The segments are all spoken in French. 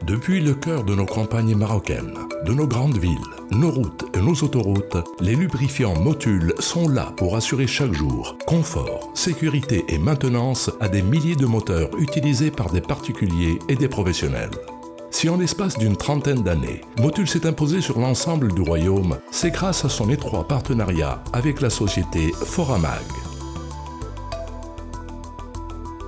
Depuis le cœur de nos campagnes marocaines, de nos grandes villes, nos routes et nos autoroutes, les lubrifiants Motul sont là pour assurer chaque jour confort, sécurité et maintenance à des milliers de moteurs utilisés par des particuliers et des professionnels. Si en l'espace d'une trentaine d'années, Motul s'est imposé sur l'ensemble du royaume, c'est grâce à son étroit partenariat avec la société Foramag.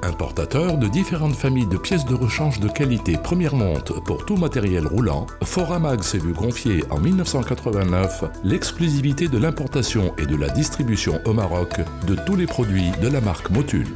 Importateur de différentes familles de pièces de rechange de qualité première monte pour tout matériel roulant, Foramag s'est vu confier en 1989 l'exclusivité de l'importation et de la distribution au Maroc de tous les produits de la marque Motul.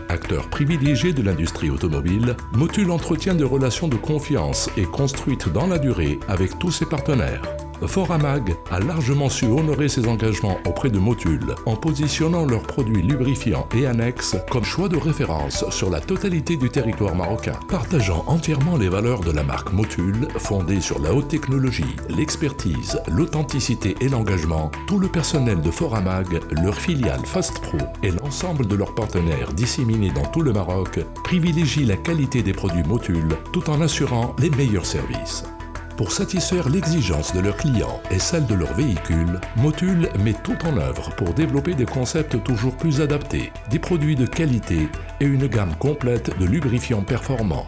Acteur privilégié de l'industrie automobile, Motul entretient des relations de confiance et construites dans la durée avec tous ses partenaires. Foramag a largement su honorer ses engagements auprès de Motul en positionnant leurs produits lubrifiants et annexes comme choix de référence sur la totalité du territoire marocain. Partageant entièrement les valeurs de la marque Motul, fondée sur la haute technologie, l'expertise, l'authenticité et l'engagement, tout le personnel de Foramag, leur filiale FastPro et l'ensemble de leurs partenaires disséminés dans tout le Maroc privilégient la qualité des produits Motul tout en assurant les meilleurs services. Pour satisfaire l'exigence de leurs clients et celle de leurs véhicules, Motul met tout en œuvre pour développer des concepts toujours plus adaptés, des produits de qualité et une gamme complète de lubrifiants performants.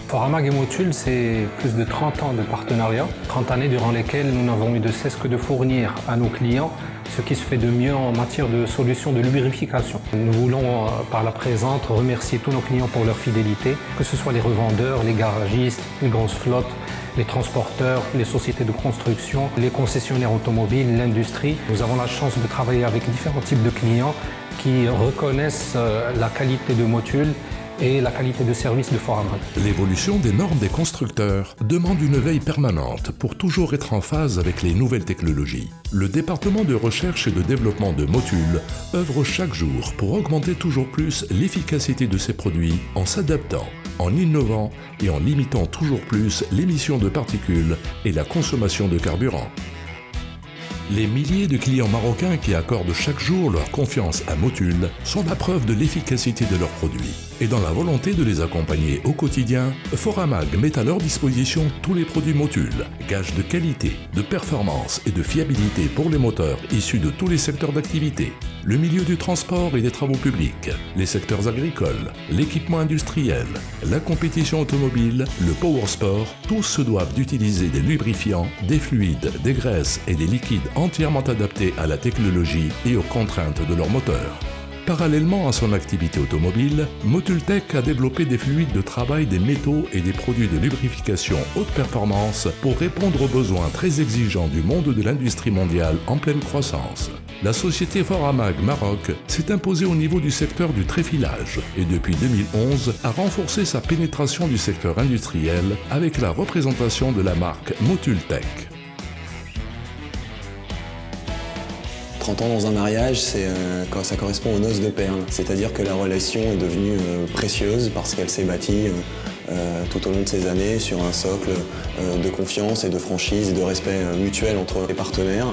Foramag et Motul, c'est plus de 30 ans de partenariat, 30 années durant lesquelles nous n'avons eu de cesse que de fournir à nos clients ce qui se fait de mieux en matière de solutions de lubrification. Nous voulons, par la présente, remercier tous nos clients pour leur fidélité, que ce soit les revendeurs, les garagistes, les grosses flottes, les transporteurs, les sociétés de construction, les concessionnaires automobiles, l'industrie. Nous avons la chance de travailler avec différents types de clients qui reconnaissent la qualité de Motul et la qualité de service de Foramag. L'évolution des normes des constructeurs demande une veille permanente pour toujours être en phase avec les nouvelles technologies. Le département de recherche et de développement de Motul œuvre chaque jour pour augmenter toujours plus l'efficacité de ses produits en s'adaptant, en innovant et en limitant toujours plus l'émission de particules et la consommation de carburant. Les milliers de clients marocains qui accordent chaque jour leur confiance à Motul sont la preuve de l'efficacité de leurs produits. Et dans la volonté de les accompagner au quotidien, Foramag met à leur disposition tous les produits Motul, gages de qualité, de performance et de fiabilité pour les moteurs issus de tous les secteurs d'activité, le milieu du transport et des travaux publics, les secteurs agricoles, l'équipement industriel, la compétition automobile, le power sport, tous se doivent d'utiliser des lubrifiants, des fluides, des graisses et des liquides entièrement adaptés à la technologie et aux contraintes de leur moteur. Parallèlement à son activité automobile, Motultech a développé des fluides de travail, des métaux et des produits de lubrification haute performance pour répondre aux besoins très exigeants du monde de l'industrie mondiale en pleine croissance. La société Foramag Maroc s'est imposée au niveau du secteur du tréfilage et depuis 2011 a renforcé sa pénétration du secteur industriel avec la représentation de la marque Motultech. 30 ans dans un mariage, ça correspond aux noces de perles. C'est-à-dire que la relation est devenue précieuse parce qu'elle s'est bâtie tout au long de ces années sur un socle de confiance et de franchise et de respect mutuel entre les partenaires.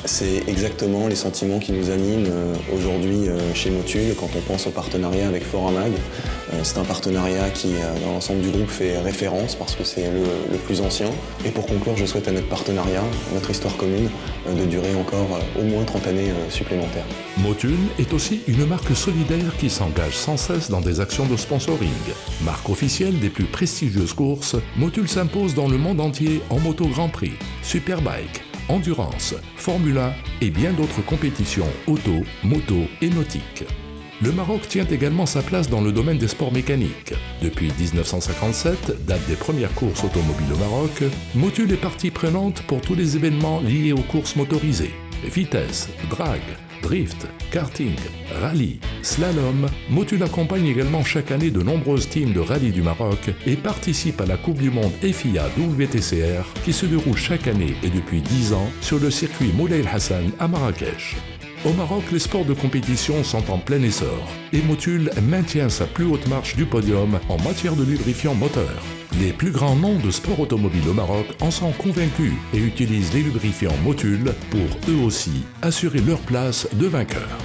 C'est exactement les sentiments qui nous animent aujourd'hui chez Motul quand on pense au partenariat avec Foramag. C'est un partenariat qui, dans l'ensemble du groupe, fait référence parce que c'est le plus ancien. Et pour conclure, je souhaite à notre partenariat, notre histoire commune, de durer encore au moins 30 années supplémentaires. Motul est aussi une marque solidaire qui s'engage sans cesse dans des actions de sponsoring. Marque officielle des plus prestigieuses courses, Motul s'impose dans le monde entier en moto Grand Prix, Superbike, endurance, Formule 1 et bien d'autres compétitions auto, moto et nautiques. Le Maroc tient également sa place dans le domaine des sports mécaniques. Depuis 1957, date des premières courses automobiles au Maroc, Motul est partie prenante pour tous les événements liés aux courses motorisées. Vitesse, drague, drift, karting, rallye, slalom, Motul accompagne également chaque année de nombreuses teams de rallye du Maroc et participe à la Coupe du Monde FIA WTCR qui se déroule chaque année et depuis 10 ans sur le circuit Moulay El Hassan à Marrakech. Au Maroc, les sports de compétition sont en plein essor et Motul maintient sa plus haute marche du podium en matière de lubrifiant moteur. Les plus grands noms de sport automobile au Maroc en sont convaincus et utilisent les lubrifiants Motul pour eux aussi assurer leur place de vainqueurs.